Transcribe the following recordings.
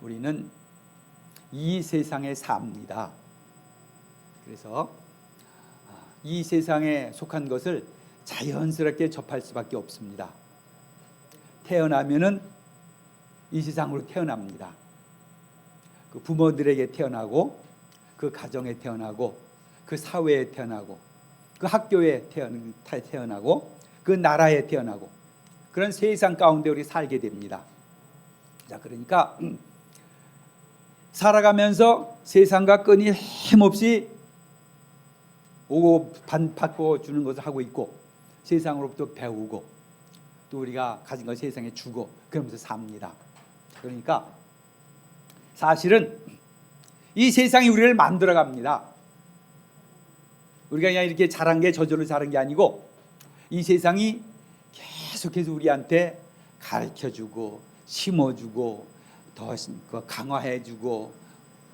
우리는 이 세상에 삽니다. 그래서 이 세상에 속한 것을 자연스럽게 접할 수밖에 없습니다. 태어나면은 이 세상으로 태어납니다. 그 부모들에게 태어나고, 그 가정에 태어나고, 그 사회에 태어나고, 그 학교에 태어나고, 그 나라에 태어나고, 그런 세상 가운데 우리 살게 됩니다. 자, 그러니까 살아가면서 세상과 끊임없이 오고 받고 주는 것을 하고 있고, 세상으로부터 배우고, 또 우리가 가진 걸 세상에 주고, 그러면서 삽니다. 그러니까 사실은 이 세상이 우리를 만들어갑니다. 우리가 그냥 이렇게 자란 게 저절로 자란 게 아니고, 이 세상이 계속해서 우리한테 가르쳐주고 심어주고 더 강화해주고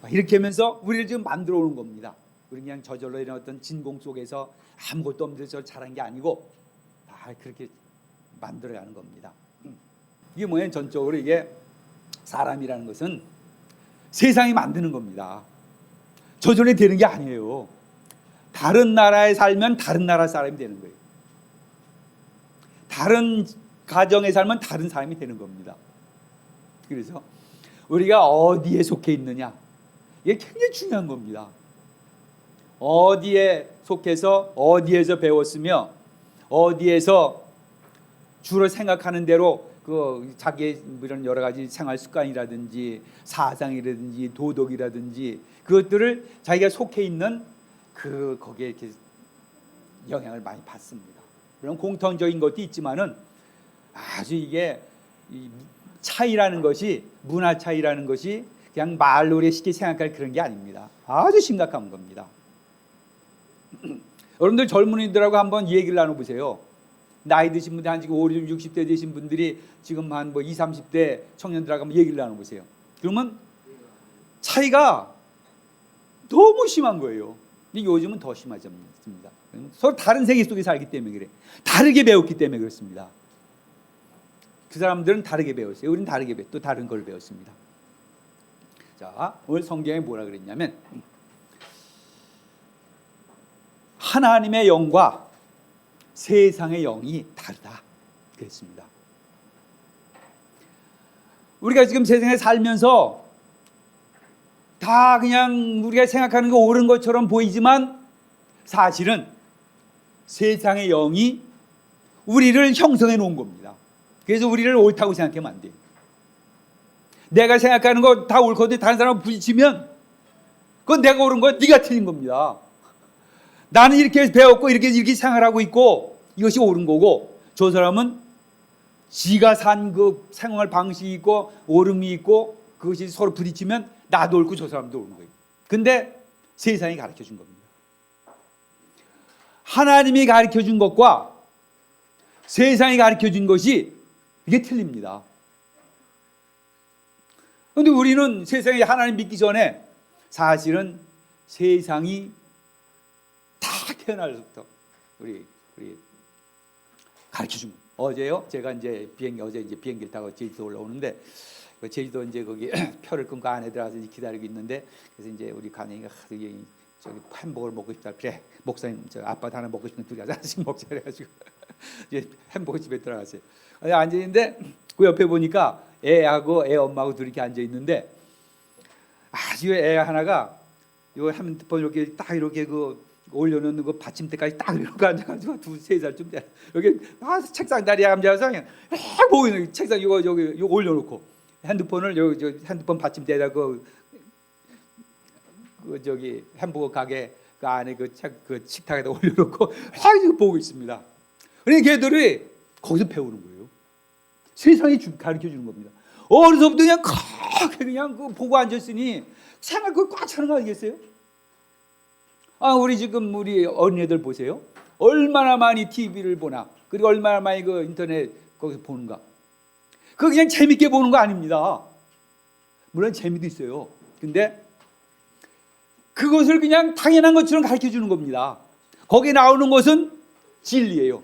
이렇게 하면서 우리를 지금 만들어 오는 겁니다. 우리 그냥 저절로 이런 어떤 진공 속에서 아무것도 없는 데서 자란 게 아니고 다 그렇게 만들어가는 겁니다. 이게 뭐냐면 전적으로 이게 사람이라는 것은 세상이 만드는 겁니다. 저절로 되는 게 아니에요. 다른 나라에 살면 다른 나라 사람이 되는 거예요. 다른 가정에 살면 다른 사람이 되는 겁니다. 그래서 우리가 어디에 속해 있느냐, 이게 굉장히 중요한 겁니다. 어디에 속해서 어디에서 배웠으며 어디에서 주로 생각하는 대로 그 자기의 이런 여러 가지 생활 습관이라든지 사상이라든지 도덕이라든지 그것들을 자기가 속해 있는 거기에 이렇게 영향을 많이 받습니다. 그런 공통적인 것도 있지만은 아주 이게 차이라는 것이, 문화 차이라는 것이 그냥 말로 쉽게 생각할 그런 게 아닙니다. 아주 심각한 겁니다. 여러분들 젊은이들하고 한번 얘기를 나눠보세요. 나이 드신 분들 한 지금 50, 60대 되신 분들이 지금 한 20, 30대 청년들하고 한번 얘기를 나눠보세요. 그러면 차이가 너무 심한 거예요. 근데 요즘은 더 심해졌습니다. 서로 다른 세계 속에 살기 때문에 그래. 다르게 배웠기 때문에 그렇습니다. 그 사람들은 다르게 배웠어요. 우리는 다르게 또 다른 걸 배웠습니다. 자, 오늘 성경에 뭐라 그랬냐면 하나님의 영과 세상의 영이 다르다 그랬습니다. 우리가 지금 세상에 살면서 다 그냥 우리가 생각하는 거 옳은 것처럼 보이지만 사실은 세상의 영이 우리를 형성해 놓은 겁니다. 그래서 우리를 옳다고 생각하면 안 돼요. 내가 생각하는 거 다 옳거든 다른 사람하고 부딪히면 그건 내가 옳은 거야, 네가 틀린 겁니다. 나는 이렇게 배웠고 이렇게 생활하고 있고 이것이 옳은 거고, 저 사람은 지가 산 그 생활 방식이 있고 옳음이 있고 그것이 서로 부딪히면 나도 옳고 저 사람도 옳은 거예요. 근데 세상이 가르쳐 준 겁니다. 하나님이 가르쳐 준 것과 세상이 가르쳐 준 것이 이게 틀립니다. 그런데 우리는 세상에 하나님 믿기 전에 사실은 세상이 다 태어날 때부터 우리 가르쳐 준 거예요. 어제요, 제가 어제 비행기를 타고 제주도 올라오는데 제주도 거기 표를 끊고 안에 들어가서 기다리고 있는데, 그래서 우리 간영이가 저기 햄버거를 먹고 싶다. 그래, 목사님, 아빠도 하나 먹고 싶은 둘이 하나씩 먹자 그래가지고 이제 햄버거 집에 들어갔어요. 앉아 있는데 그 옆에 보니까 애하고 애 엄마하고 둘이 이렇게 앉아 있는데, 아주 애 하나가 요 핸드폰 이렇게 딱 이렇게 올려놓는 그 받침대까지 딱 이렇게 앉아가지고 2-3살쯤 돼. 여기 책상 다리에 앉아서 그냥 보고 있는 책상 이거 올려놓고 핸드폰을 핸드폰 받침대에다 저기 햄버거 가게 그 안에 그 식탁에다 올려놓고 이거 보고 있습니다. 그러니까 걔들이 거기서 배우는 거예요. 세상이 가르쳐 주는 겁니다. 어려서부터 그냥 보고 앉았으니 생활 그거 꽉 차는 거 아니겠어요? 우리 어린애들 보세요. 얼마나 많이 TV를 보나, 그리고 얼마나 많이 그 인터넷 거기서 보는가. 그거 그냥 재밌게 보는 거 아닙니다. 물론 재미도 있어요. 근데 그것을 그냥 당연한 것처럼 가르쳐 주는 겁니다. 거기에 나오는 것은 진리예요.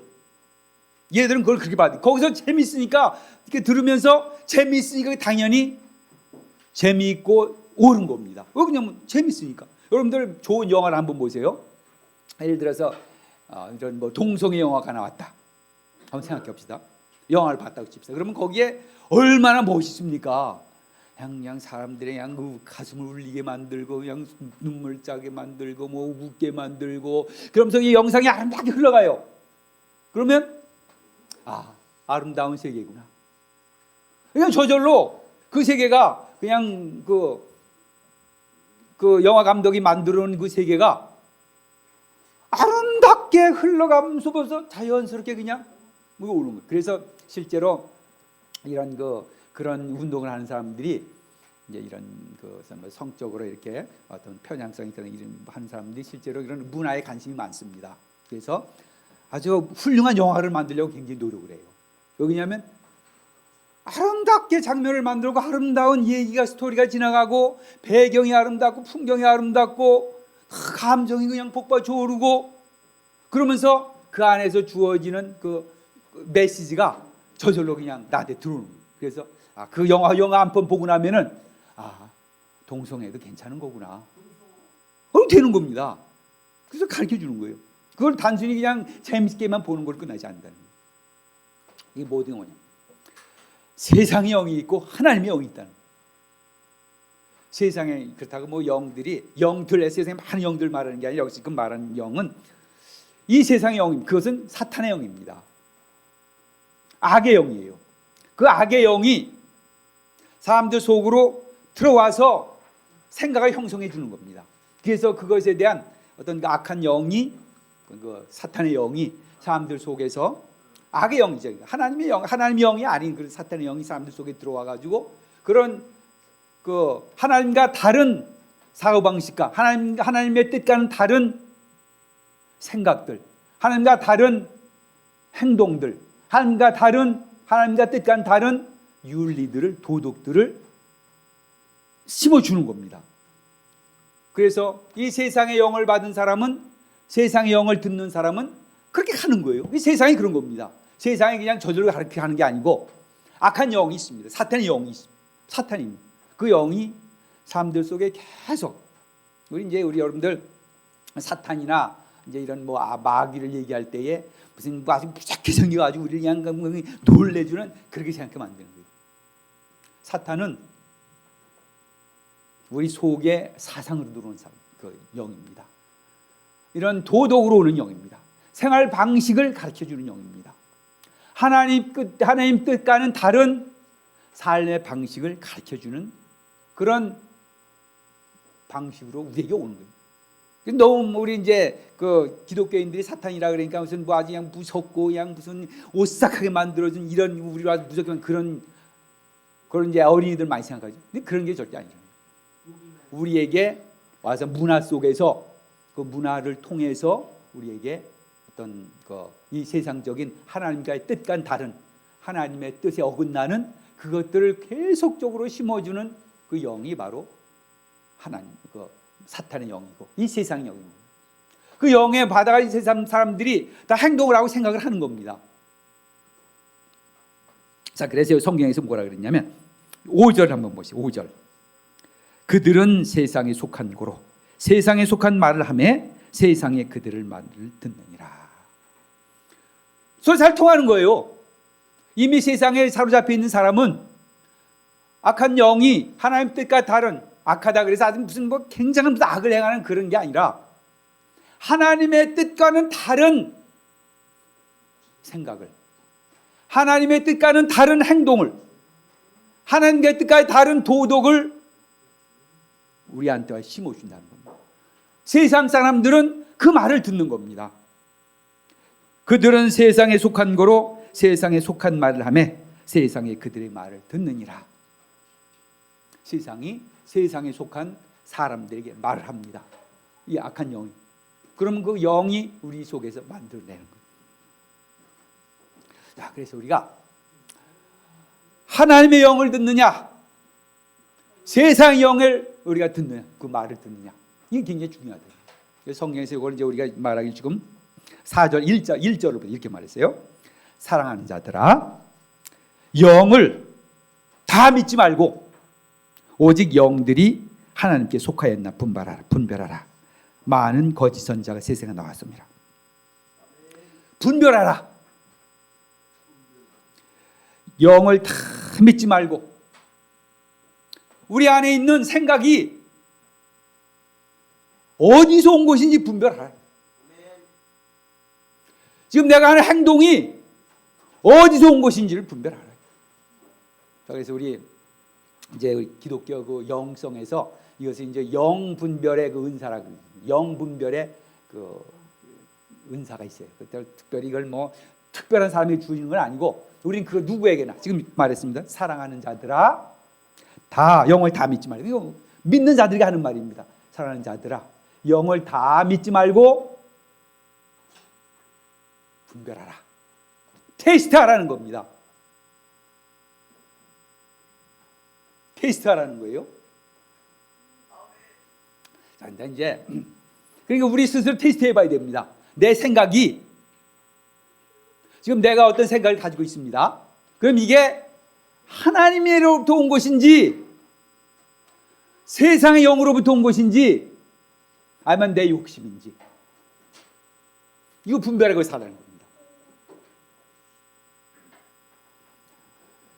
얘들은 그걸 그렇게 받아. 거기서 재밌으니까 이렇게 들으면서 재밌으니까 당연히 재미있고 옳은 겁니다. 왜 그러냐면 재밌으니까. 여러분들 좋은 영화를 한번 보세요. 예를 들어서 이런 뭐 동성애 영화가 나왔다. 한번 생각해 봅시다. 영화를 봤다고 칩시다. 그러면 거기에 얼마나 멋있습니까? 그냥 사람들의 그냥 그 가슴을 울리게 만들고 그냥 눈물 짜게 만들고 뭐 웃게 만들고 그러면서 이 영상이 아름답게 흘러가요. 그러면 아름다운 세계구나. 그냥 저절로 그 세계가 그냥 그 영화 감독이 만들어놓은 그 세계가 아름답게 흘러가면서 벌써 자연스럽게 그냥 뭐 오는 거예요. 그래서 실제로 이런 그런 운동을 하는 사람들이 이제 이런 성적으로 이렇게 어떤 편향성 있는 이런 하는 사람들이 실제로 이런 문화에 관심이 많습니다. 그래서 아주 훌륭한 영화를 만들려고 굉장히 노력을 해요. 왜냐하면 아름답게 장면을 만들고 아름다운 얘기가 스토리가 지나가고 배경이 아름답고 풍경이 아름답고 감정이 그냥 폭발적으로 오르고 그러면서 그 안에서 주어지는 그 메시지가 저절로 그냥 나한테 들어오는 거예요. 그래서 그 영화 한 번 보고 나면은 동성애도 괜찮은 거구나. 되는 겁니다. 그래서 가르쳐 주는 거예요. 그걸 단순히 그냥 재밌게만 보는 걸 끝나지 않는다는 거예요. 이게 모든 뭐냐? 세상의 영이 있고 하나님의 영이 있다는 거예요. 세상에 그렇다고 뭐 영들 세상에 많은 영들 말하는 게 아니라 지금 말하는 영은 이 세상의 영입니다. 그것은 사탄의 영입니다. 악의 영이에요. 그 악의 영이 사람들 속으로 들어와서 생각을 형성해 주는 겁니다. 그래서 그것에 대한 어떤 그 악한 영이 그 사탄의 영이 사람들 속에서 악의 영이죠. 하나님의 영이 아닌 그 사탄의 영이 사람들 속에 들어와 가지고 그런 그 하나님과 다른 사고방식과 하나님의 뜻과는 다른 생각들, 하나님과 다른 행동들, 하나님과 뜻과는 다른 윤리들을 도덕들을 심어주는 겁니다. 그래서 이 세상의 영을 받은 사람은 세상의 영을 듣는 사람은 그렇게 가는 거예요. 이 세상이 그런 겁니다. 세상이 그냥 저절로 그렇게 하는 게 아니고 악한 영이 있습니다. 사탄의 영이 있습니다. 사탄입니다. 그 영이 사람들 속에 계속 우리 여러분들 사탄이나 이제 이런 뭐 마귀를 얘기할 때에 무슨 아주 무섭게 생겨가지고 우리를 그냥 놀래주는 그렇게 생각하면 안 되는 거예요. 사탄은 우리 속에 사상으로 들어오는 그 영입니다. 이런 도덕으로 오는 영입니다. 생활 방식을 가르쳐주는 영입니다. 하나님 뜻과는 다른 삶의 방식을 가르쳐주는 그런 방식으로 우리에게 오는 거예요. 너무 우리 이제 그 기독교인들이 사탄이라 그러니까 무슨 뭐 아주 그냥 무섭고 그냥 무슨 오싹하게 만들어준 이런 우리와 무섭게 그런 이제 어린이들 많이 생각하죠. 근데 그런 게 절대 아니죠. 우리에게 와서 문화 속에서 그 문화를 통해서 우리에게 어떤 이 세상적인 하나님과의 뜻과는 다른 하나님의 뜻에 어긋나는 그것들을 계속적으로 심어주는 그 영이 바로 하나님 사탄의 영이고 이 세상의 영입니다. 그 영에 받아가 세상 사람들이 다 행동을 하고 생각을 하는 겁니다. 자, 그래서 성경에서 뭐라 그랬냐면 5절 한번 보시죠. 5절. 그들은 세상에 속한 고로 세상에 속한 말을 하매 세상에 그들을 말을 듣느니라. 그래서 잘 통하는 거예요. 이미 세상에 사로잡혀 있는 사람은 악한 영이 하나님 뜻과 다른 악하다 그래서 아주 무슨 뭐 굉장한 악을 행하는 그런 게 아니라 하나님의 뜻과는 다른 생각을, 하나님의 뜻과는 다른 행동을, 하나님의 뜻과의 다른 도덕을 우리한테 심어준다는 겁니다. 세상 사람들은 그 말을 듣는 겁니다. 그들은 세상에 속한 거로 세상에 속한 말을 하며 세상에 그들의 말을 듣느니라. 세상에 속한 사람들에게 말을 합니다. 이 악한 영이. 그러면 그 영이 우리 속에서 만들어내는 거예요. 자, 그래서 우리가 하나님의 영을 듣느냐, 세상의 영을 우리가 듣느냐, 그 말을 듣느냐, 이게 굉장히 중요하다. 성경에서 이걸 이제 우리가 말하기 지금 4절 1절부터 이렇게 말했어요. 사랑하는 자들아, 영을 다 믿지 말고 오직 영들이 하나님께 속하였나 분별하라. 많은 거짓 선지자가 세상에 나왔습니다. 분별하라. 영을 다 믿지 말고 우리 안에 있는 생각이 어디서 온 것인지 분별하라. 지금 내가 하는 행동이 어디서 온 것인지를 분별하라. 그래서 우리 이제 기독교 그 영성에서 이것을 이제 영 분별의 그 은사라고, 영 분별의 그 은사가 있어요. 특별히 이걸 뭐 특별한 사람이 주는 건 아니고, 우리는 그 누구에게나, 지금 말했습니다. 사랑하는 자들아, 다 영을 다 믿지 말고, 이거 믿는 자들이 하는 말입니다. 사랑하는 자들아, 영을 다 믿지 말고 분별하라. 테스트하라는 겁니다. 테스트하라는 거예요. 자, 이제 그러니까 우리 스스로 테스트해봐야 됩니다. 내 생각이, 지금 내가 어떤 생각을 가지고 있습니다. 그럼 이게 하나님으로부터 온 것인지 세상의 영으로부터 온 것인지 아니면 내 욕심인지, 이거 분별하고 살아가는 겁니다.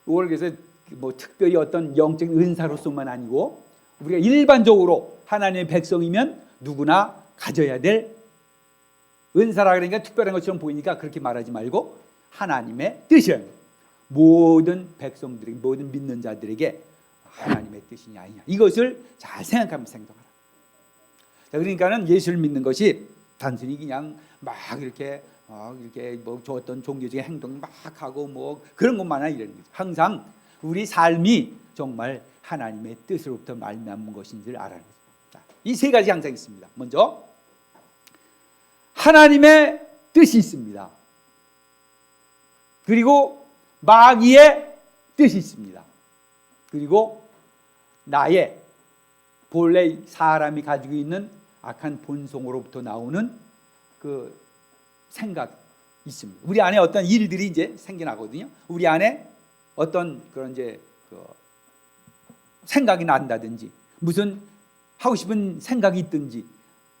이걸 그래서 뭐 특별히 어떤 영적인 은사로서만 아니고 우리가 일반적으로 하나님의 백성이면 누구나 가져야 될 은사라, 그러니까 특별한 것처럼 보이니까 그렇게 말하지 말고 하나님의 뜻이에요. 모든 백성들에게, 모든 믿는 자들에게 하나님의 뜻이냐 아니냐, 이것을 잘 생각하면서 행동하라. 자, 그러니까는 예수를 믿는 것이 단순히 그냥 막 이렇게 뭐 어떤 종교적인 행동 막 하고 뭐 그런 것만 아니라는 거죠. 항상 우리 삶이 정말 하나님의 뜻으로부터 말미암은 것인지를 알아야 합니다. 이 세 가지 항상 있습니다. 먼저 하나님의 뜻이 있습니다. 그리고 마귀의 뜻이 있습니다. 그리고 나의 본래 사람이 가지고 있는 악한 본성으로부터 나오는 그 생각이 있습니다. 우리 안에 어떤 일들이 이제 생겨나거든요. 우리 안에 어떤 그런 이제 그 생각이 난다든지, 무슨 하고 싶은 생각이 있든지,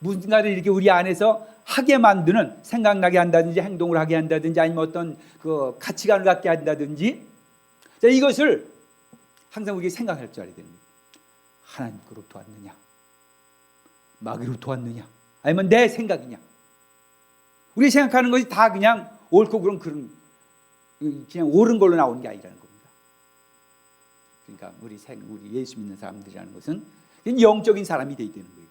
무슨가를 이렇게 우리 안에서 하게 만드는, 생각나게 한다든지, 행동을 하게 한다든지, 아니면 어떤 그 가치관을 갖게 한다든지, 자, 이것을 항상 우리가 생각할 줄 알아야 됩니다. 하나님께로부터 왔느냐, 마귀로부터 왔느냐, 아니면 내 생각이냐. 우리 생각하는 것이 다 그냥 옳고 그런 그냥 옳은 걸로 나오는 게 아니라는 겁니다. 그러니까 우리 예수 믿는 사람들이라는 것은 영적인 사람이 되어야 되는 거예요.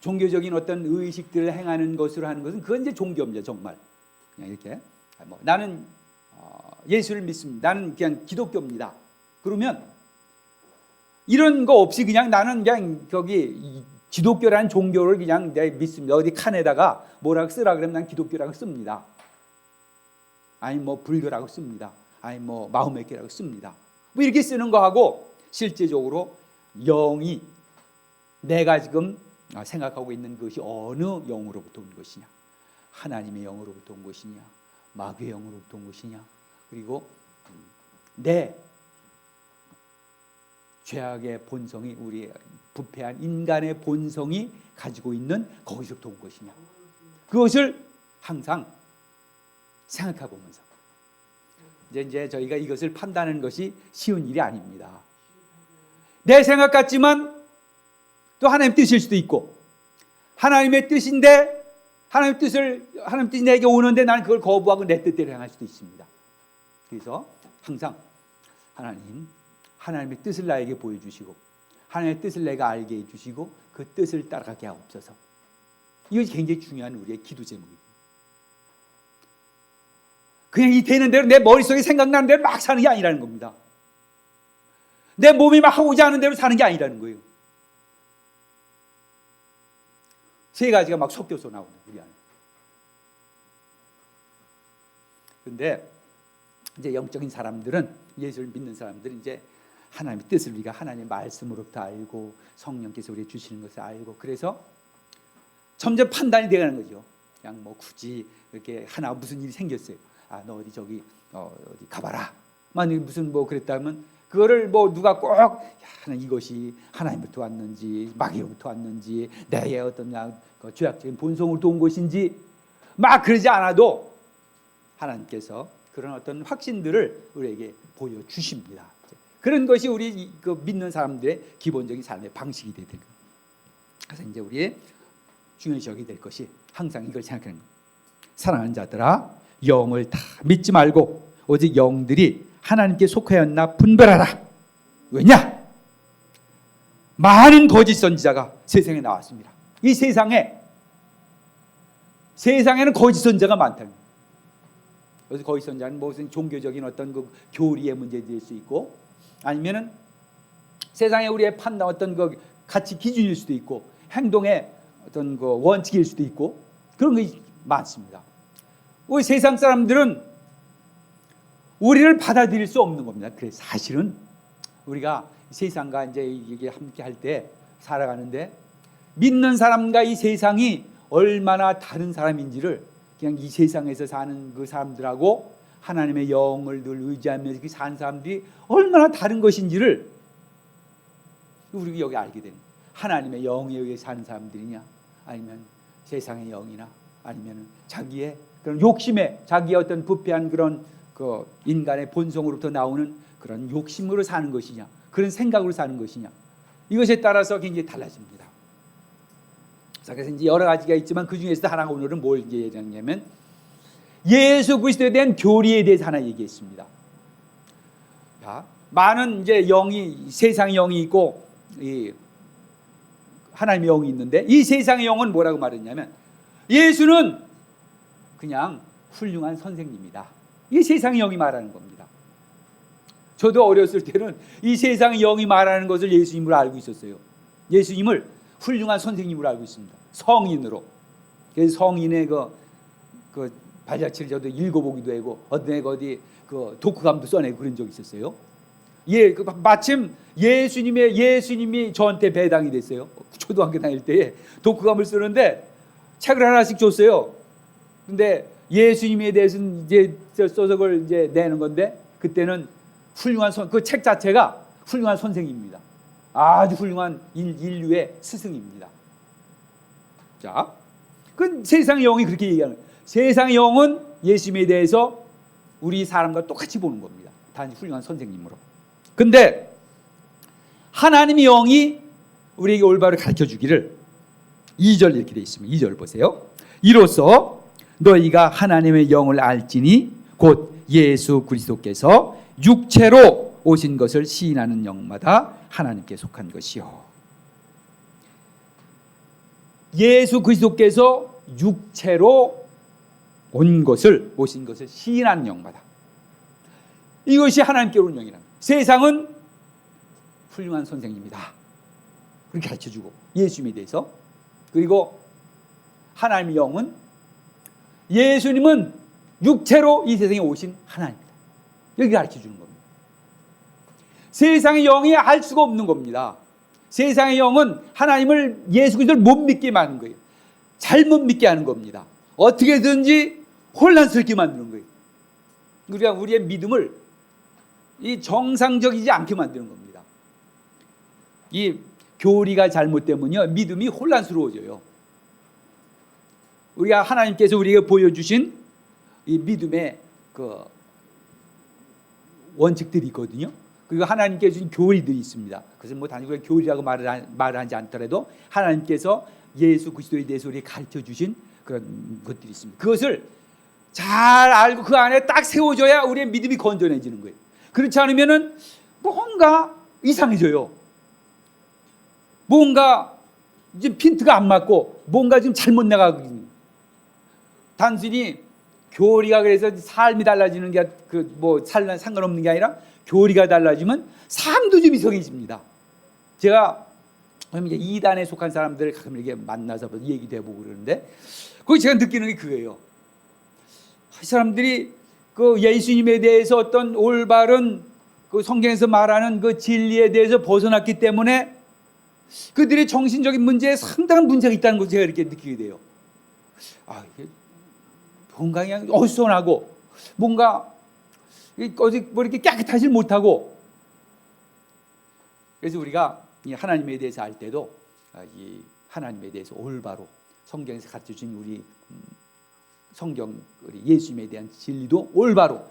종교적인 어떤 의식들을 행하는 것으로 하는 것은 그건 이제 종교입니다. 정말 그냥 이렇게 뭐 나는 예수를 믿습니다, 나는 그냥 기독교입니다, 그러면 이런 거 없이 그냥 나는 그냥 거기 기독교라는 종교를 그냥 내가 믿습니다, 어디 칸에다가 뭐라고 쓰라 그러면 난 기독교라고 씁니다, 아니 뭐 불교라고 씁니다, 아니 뭐 마호메교라고 씁니다, 뭐 이렇게 쓰는 거하고 실제적으로 영이, 내가 지금 생각하고 있는 것이 어느 영으로부터 온 것이냐, 하나님의 영으로부터 온 것이냐, 마귀의 영으로부터 온 것이냐, 그리고 내 죄악의 본성이, 우리 부패한 인간의 본성이 가지고 있는 거기서부터 온 것이냐, 그것을 항상 생각해 보면서 이제 저희가 이것을 판단하는 것이 쉬운 일이 아닙니다. 내 생각 같지만 또 하나님 뜻일 수도 있고, 하나님의 뜻인데 하나님 뜻이 내게 오는데 나는 그걸 거부하고 내 뜻대로 행할 수도 있습니다. 그래서 항상 하나님의 뜻을 나에게 보여주시고, 하나님의 뜻을 내가 알게 해주시고, 그 뜻을 따라가게 하옵소서. 이것이 굉장히 중요한 우리의 기도 제목입니다. 그냥 이 되는 대로 내 머릿속에 생각나는 대로 막 사는 게 아니라는 겁니다. 내 몸이 막 하고자 하는 대로 사는 게 아니라는 거예요. 세 가지가 막 섞여서 나오는 우리 안에. 그런데 이제 영적인 사람들은, 예수를 믿는 사람들은 이제 하나님의 뜻을 우리가 하나님의 말씀으로부터 알고, 성령께서 우리에게 주시는 것을 알고, 그래서 점점 판단이 되어가는 거죠. 그냥 뭐 굳이 이렇게 무슨 일이 생겼어요. 너 어디 가봐라. 만약에 무슨 뭐 그랬다면 그거를 뭐 누가 꼭 이것이 하나님부터 왔는지 마귀로부터 왔는지 내의 어떤 그 죄악적인 본성으로부터 온 것인지 막 그러지 않아도 하나님께서 그런 어떤 확신들을 우리에게 보여주십니다. 그런 것이 우리 그 믿는 사람들의 기본적인 삶의 방식이 되야 돼요. 그래서 이제 우리의 중요시 여기게 될 것이 항상 이걸 생각하는 거예요. 사랑하는 자들아, 영을 다 믿지 말고 오직 영들이 하나님께 속하였나 분별하라. 왜냐? 많은 거짓 선지자가 세상에 나왔습니다. 이 세상에는 거짓 선지자가 많다는 거예요. 그래서 거짓 선지자는 무슨 종교적인 어떤 그 교리의 문제일 수 있고, 아니면은 세상에 우리의 판단 어떤 그 가치 기준일 수도 있고, 행동의 어떤 그 원칙일 수도 있고, 그런 것이 많습니다. 우리 세상 사람들은 우리를 받아들일 수 없는 겁니다. 그래서 사실은 우리가 세상과 이제 이게 함께 할 때 살아가는데 믿는 사람과 이 세상이 얼마나 다른 사람인지를 그냥 이 세상에서 사는 그 사람들하고 하나님의 영을 늘 의지하면서 사는 사람들이 얼마나 다른 것인지를 우리가 여기 알게 되는 거예요. 하나님의 영에 의해 사는 사람들이냐, 아니면 세상의 영이나, 아니면 자기의 그런 욕심에, 자기의 어떤 부패한 그런 그 인간의 본성으로부터 나오는 그런 욕심으로 사는 것이냐, 그런 생각으로 사는 것이냐, 이것에 따라서 굉장히 달라집니다. 그래서 이제 여러 가지가 있지만 그 중에서 하나가 오늘은 뭘 얘기하냐면 예수 그리스도에 대한 교리에 대해서 하나 얘기했습니다. 자, 많은 이제 영이, 세상의 영이 있고 이 하나님의 영이 있는데, 이 세상의 영은 뭐라고 말했냐면 예수는 그냥 훌륭한 선생님이다. 이 세상의 영이 말하는 겁니다. 저도 어렸을 때는 이 세상의 영이 말하는 것을 예수님으로 알고 있었어요. 예수님을 훌륭한 선생님으로 알고 있습니다. 성인으로. 그래서 성인의 그 발자취를 저도 읽어보기도 하고, 어떤 애가 어디 그 독후감도 써내고 그런 적이 있었어요. 예, 마침 예수님이 저한테 배당이 됐어요. 초등학교 다닐 때 독후감을 쓰는데 책을 하나씩 줬어요. 근데 예수님에 대해서는 이제 써서 그걸 이제 내는 건데, 그때는 훌륭한 그 책 자체가 훌륭한 선생입니다. 아주 훌륭한 인류의 스승입니다. 자, 그 세상의 영이 그렇게 얘기하는 거예요. 세상의 영은 예수님에 대해서 우리 사람과 똑같이 보는 겁니다. 단지 훌륭한 선생님으로. 근데 하나님의 영이 우리에게 올바로 가르쳐 주기를 2절 이렇게 되어 있습니다. 2절 보세요. 이로써 너희가 하나님의 영을 알지니 곧 예수 그리스도께서 육체로 오신 것을 시인하는 영마다 하나님께 속한 것이요. 예수 그리스도께서 육체로 오신 것을 시인하는 영마다, 이것이 하나님께로 온 영이라. 세상은 훌륭한 선생님이다, 그렇게 가르쳐주고 예수님에 대해서. 그리고 하나님의 영은 예수님은 육체로 이 세상에 오신 하나님이다, 여기 가르쳐주는 겁니다. 세상의 영이 알 수가 없는 겁니다. 세상의 영은 하나님을, 예수 그리스도를 못 믿게 하는 거예요. 잘못 믿게 하는 겁니다. 어떻게든지 혼란스럽게 만드는 거예요. 우리가 우리의 믿음을 이 정상적이지 않게 만드는 겁니다. 이 교리가 잘못되면요, 믿음이 혼란스러워져요. 우리가 하나님께서 우리에게 보여주신 이 믿음의 그 원칙들이 있거든요. 그리고 하나님께서 주신 교리들이 있습니다. 그래서 뭐 단지 교리라고 말을 하지 않더라도 하나님께서 예수 그리스도에 대해서 우리에게 가르쳐 주신 그런 것들이 있습니다. 그것을 잘 알고 그 안에 딱 세워져야 우리의 믿음이 건전해지는 거예요. 그렇지 않으면은 뭔가 이상해져요. 뭔가 지금 핀트가 안 맞고 뭔가 지금 잘못 나가고 있는. 단순히 교리가 그래서 삶이 달라지는 게 그 뭐 살랑 상관없는 게 아니라 교리가 달라지면 삶도 좀 이상해집니다. 제가 이제 이단에 속한 사람들 가끔 이렇게 만나서 얘기도 해보고 그러는데, 거기 제가 느끼는 게 그거예요. 이 사람들이 그 예수님에 대해서 어떤 올바른 그 성경에서 말하는 그 진리에 대해서 벗어났기 때문에 그들의 정신적인 문제에 상당한 문제가 있다는 것을 제가 이렇게 느끼게 돼요. 아, 이게 뭔가 그냥 어수선하고 뭔가 어디 뭐 이렇게 깨끗하지 못하고 그래서 우리가 이 하나님에 대해서 알 때도 이 하나님에 대해서 올바로 성경에서 가르쳐 준 우리 성경 우리 예수님에 대한 진리도 올바로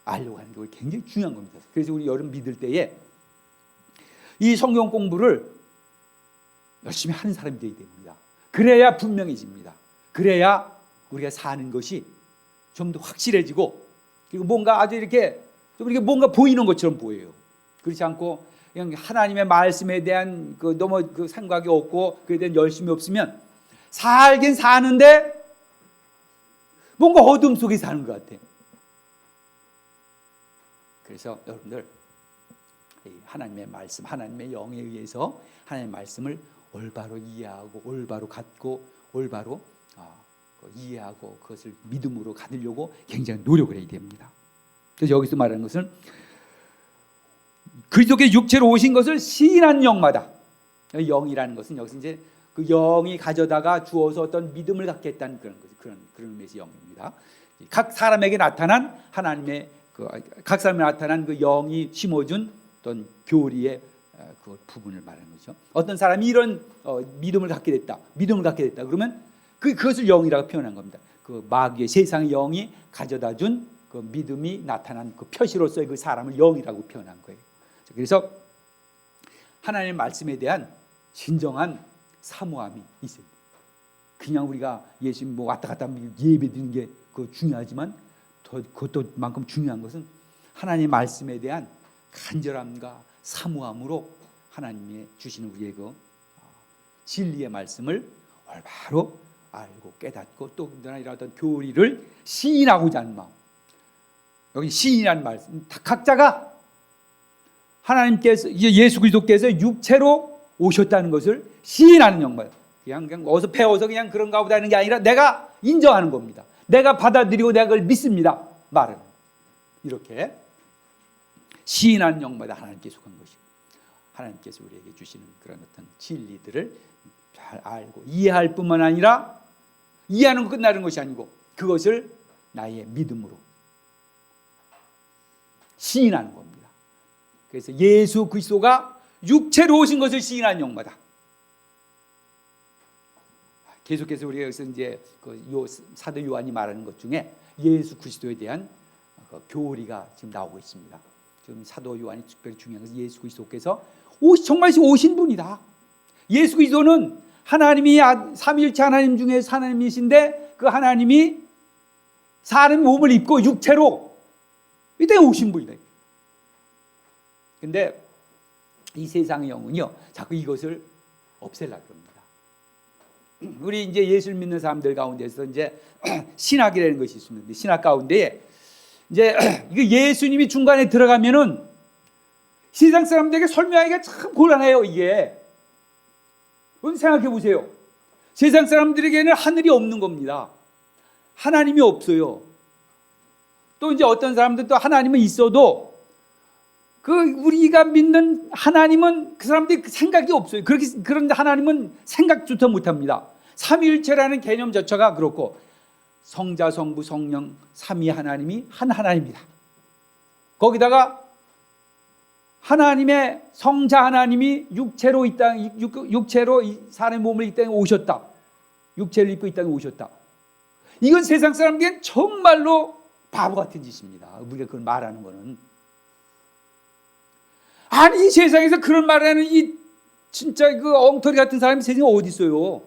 알려고 하는 게 굉장히 중요한 겁니다. 그래서 우리 여러분 믿을 때에 이 성경 공부를 열심히 하는 사람이 되어야 됩니다. 그래야 분명해집니다. 그래야 우리가 사는 것이 좀 더 확실해지고, 그리고 뭔가 아주 이렇게 좀 이렇게 뭔가 보이는 것처럼 보여요. 그렇지 않고 그냥 하나님의 말씀에 대한 너무 생각이 없고 그에 대한 열심이 없으면 살긴 사는데 뭔가 어둠 속에 사는 것 같아. 그래서 여러분들 하나님의 말씀, 하나님의 영에 의해서 하나님의 말씀을 올바로 이해하고 올바로 갖고 올바로 이해하고 그것을 믿음으로 가지려고 굉장히 노력을 해야 됩니다. 그래서 여기서 말하는 것은 그리스도께 육체로 오신 것을 시인한 영마다, 영이라는 것은 여기서 이제 그 영이 가져다가 주어서 어떤 믿음을 갖게 했다는 그런 의미에서 영입니다. 각 사람에게 나타난 하나님의 각 사람에 나타난 그 영이 심어준 어떤 교리의 그 부분을 말하는 거죠. 어떤 사람이 이런 믿음을 갖게 됐다. 그러면 그것을 영이라고 표현한 겁니다. 그 마귀의 세상의 영이 가져다 준 그 믿음이 나타난 그 표시로서의 그 사람을 영이라고 표현한 거예요. 그래서 하나님의 말씀에 대한 진정한 사모함이 있어요. 그냥 우리가 예수님 뭐 왔다 갔다 예배 드리는 게 그 중요하지만 그것만큼 중요한 것은 하나님의 말씀에 대한 간절함과 사모함으로 하나님이 주시는 우리의 그 진리의 말씀을 올바로 알고 깨닫고 또 이런 어떤 교리를 시인하고자 하는 마음. 여기 시인이라는 말씀, 각자가 하나님께서 예수 그리스도께서 육체로 오셨다는 것을 시인하는 영마다. 그냥 어서 배워서 그냥 그런가 보다 하는 게 아니라 내가 인정하는 겁니다. 내가 받아들이고 내가 그걸 믿습니다. 말은 이렇게 시인하는 영마다 하나님께 속한 것이고, 하나님께서 우리에게 주시는 그런 어떤 진리들을 잘 알고 이해할 뿐만 아니라 이해하는 거 끝나는 것이 아니고 그것을 나의 믿음으로 시인하는 겁니다. 그래서 예수 그리스도가 육체로 오신 것을 시인하는 영마다. 계속해서 우리가 여기서 이제 사도 요한이 말하는 것 중에 예수 그리스도에 대한 교리가 지금 나오고 있습니다. 지금 사도 요한이 특별히 중요한 것은 예수 그리스도께서 정말 오신 분이다. 예수 그리스도는 하나님이 삼위일체 하나님 중에 하나님이신데 그 하나님이 사람 몸을 입고 육체로 이때 오신 분이다. 근데 이 세상의 영은요 자꾸 이것을 없애려고 합니다. 우리 이제 예수를 믿는 사람들 가운데서 이제 신학이라는 것이 있습니다. 신학 가운데 이제 이거 예수님이 중간에 들어가면은 세상 사람들에게 설명하기가 참 곤란해요. 이게 여러분 생각해 보세요. 세상 사람들에게는 하늘이 없는 겁니다. 하나님이 없어요. 또 이제 어떤 사람들은 또 하나님은 있어도 그 우리가 믿는 하나님은 그 사람들이 생각이 없어요. 그런데 하나님은 생각조차 못합니다. 삼위일체라는 개념 자체가 그렇고 성자, 성부, 성령 삼위 하나님이 한 하나님이다. 거기다가 하나님의 성자 하나님이 육체로 이 땅 육체로 사람의 몸을 이 땅에 오셨다. 육체를 입고 이 땅에 오셨다. 이건 세상 사람들에겐 정말로 바보 같은 짓입니다. 우리가 그걸 말하는 거는. 아니 이 세상에서 그런 말하는 이 진짜 그 엉터리 같은 사람이 세상에 어디 있어요?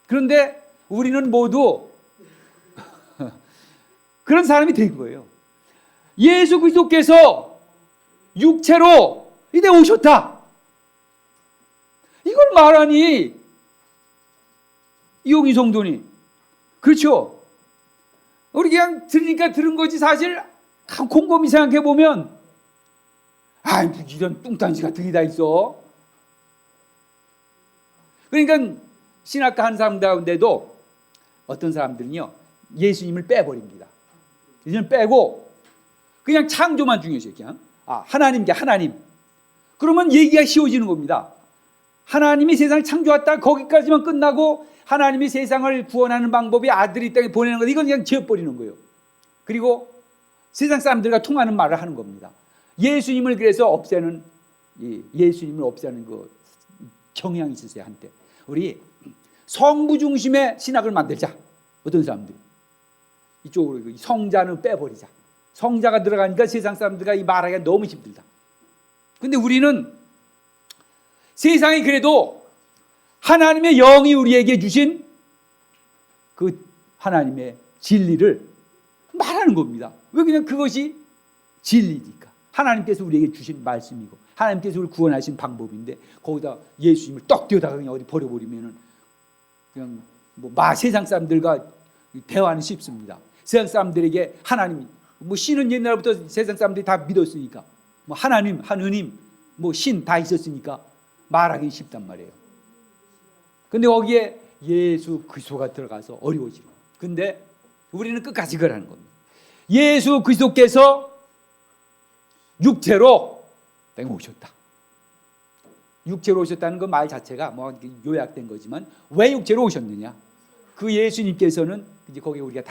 그런데 우리는 모두 그런 사람이 된 거예요. 예수 그리스도께서 육체로 이제 오셨다. 이걸 말하니 이용희 성도님, 그렇죠? 우리 그냥 들으니까 들은 거지 사실 곰곰이 생각해 보면 이런 뚱딴지 같은 게 다 있어. 그러니까 신학과 한 사람 가운데도 어떤 사람들은요 예수님을 빼버립니다. 예수님을 빼고 그냥 창조만 중요시해요. 그냥 하나님. 그러면 얘기가 쉬워지는 겁니다. 하나님이 세상을 창조했다 거기까지만 끝나고 하나님이 세상을 구원하는 방법이 아들이 이 땅에 보내는 것, 이건 그냥 지어버리는 거예요. 그리고 세상 사람들과 통하는 말을 하는 겁니다. 예수님을 그래서 없애는 이 예수님을 없애는 그 경향이 있었어요 한때. 우리 성부 중심의 신학을 만들자. 어떤 사람들이 이쪽으로 성자는 빼버리자. 성자가 들어가니까 세상 사람들과 이 말하기가 너무 힘들다. 근데 우리는 세상이 그래도 하나님의 영이 우리에게 주신 그 하나님의 진리를 말하는 겁니다. 왜? 그냥 그것이 진리니까. 하나님께서 우리에게 주신 말씀이고 하나님께서 우리를 구원하신 방법인데 거기다 예수님을 떡 띄어다가 그냥 어디 버려버리면은 그냥 뭐 세상 사람들과 대화는 쉽습니다. 세상 사람들에게 하나님, 뭐 신은 옛날부터 세상 사람들이 다 믿었으니까 뭐 하나님, 하느님, 뭐 신 다 있었으니까 말하기 쉽단 말이에요. 근데 거기에 예수 그리스도가 들어가서 어려워지는 거예요. 근데 우리는 끝까지 그러는 겁니다. 예수 그리스도께서 육체로 오셨다. 육체로 오셨다는 그 말 자체가 뭐 요약된 거지만 왜 육체로 오셨느냐? 그 예수님께서는 이제 거기 우리가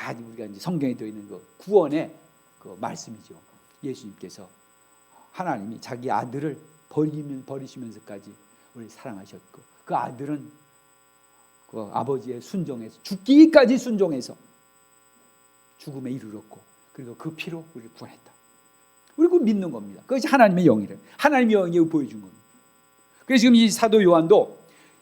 이제 성경에 들어 있는 그 구원의 그 말씀이죠. 예수님께서 하나님이 자기 아들을 버리시면서까지 우리 사랑하셨고 그 아들은 그 아버지의 순종에서 죽기까지 순종해서 죽음에 이르렀고 그리고 그 피로 우리를 구원했다. 우리 그걸 믿는 겁니다. 그것이 하나님의 영이래요. 하나님의 영이 보여준 겁니다. 그래서 지금 이 사도 요한도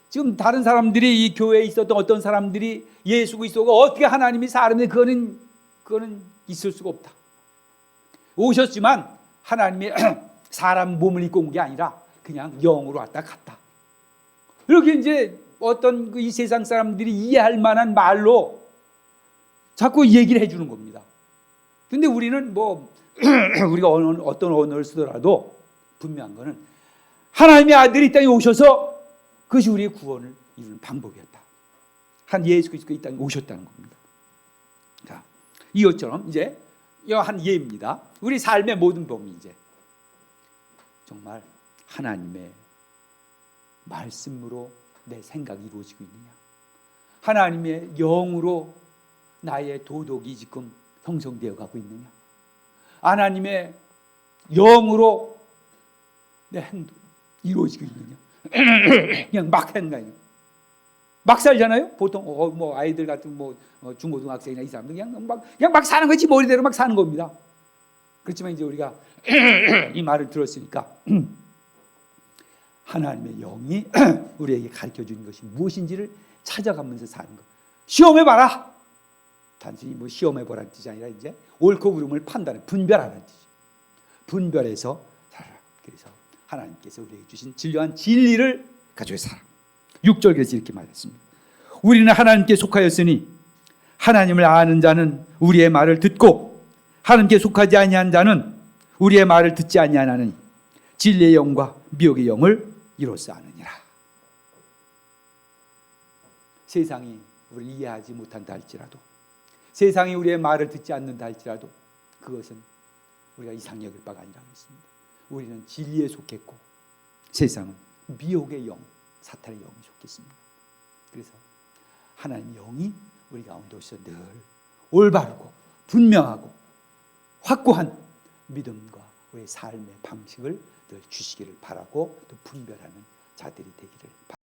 지금 다른 사람들이 이 교회에 있었던 어떤 사람들이 예수 그리스도가 어떻게 하나님이 사람인데 그거는 있을 수가 없다. 오셨지만 하나님의 사람 몸을 입고 온 게 아니라 그냥 영으로 왔다 갔다. 이렇게 이제 어떤 이 세상 사람들이 이해할 만한 말로 자꾸 얘기를 해주는 겁니다. 근데 우리는 뭐 우리가 어떤 언어를 쓰더라도 분명한 거는 하나님의 아들이 이 땅에 오셔서 그것이 우리의 구원을 이루는 방법이었다. 한 예수 그리스도가 이 땅에 오셨다는 겁니다. 자, 이것처럼 이제 한 예입니다. 우리 삶의 모든 범위 이제 정말 하나님의 말씀으로 내 생각이 이루어지고 있느냐? 하나님의 영으로 나의 도덕이 지금 형성되어 가고 있느냐? 하나님의 영으로 내 행동이 이루어지고 있느냐? 그냥 막 하는 거 아니에요. 막 살잖아요. 보통 뭐 아이들 같은 뭐 중고등학생이나 이 사람들 그냥 막 사는 거지 머리대로 막 사는 겁니다. 그렇지만 이제 우리가 이 말을 들었으니까 하나님의 영이 우리에게 가르쳐 주는 것이 무엇인지를 찾아가면서 사는 것. 시험해 봐라. 단순히 뭐 시험해 보라는 뜻이 아니라 이제 옳고 그름을 판단해 분별하라는 뜻이죠. 분별해서 살아라. 그래서 하나님께서 우리에게 주신 진료한 진리를 가지고 살아. 6절 그래서 이렇게 말했습니다. 우리는 하나님께 속하였으니 하나님을 아는 자는 우리의 말을 듣고 하나님께 속하지 아니한 자는 우리의 말을 듣지 아니하나니 진리의 영과 미혹의 영을 이로써 아느니라. 세상이 우리를 이해하지 못한다 할지라도 세상이 우리의 말을 듣지 않는다 할지라도 그것은 우리가 이상 여길 바가 아니라 그랬습니다. 우리는 진리에 속했고 세상은 미혹의 영, 사탄의 영에 속했습니다. 그래서 하나님의 영이 우리 가운데 오셔서 늘 올바르고 분명하고 확고한 믿음과 우리의 삶의 방식을 늘 주시기를 바라고 또 분별하는 자들이 되기를 바랍니다.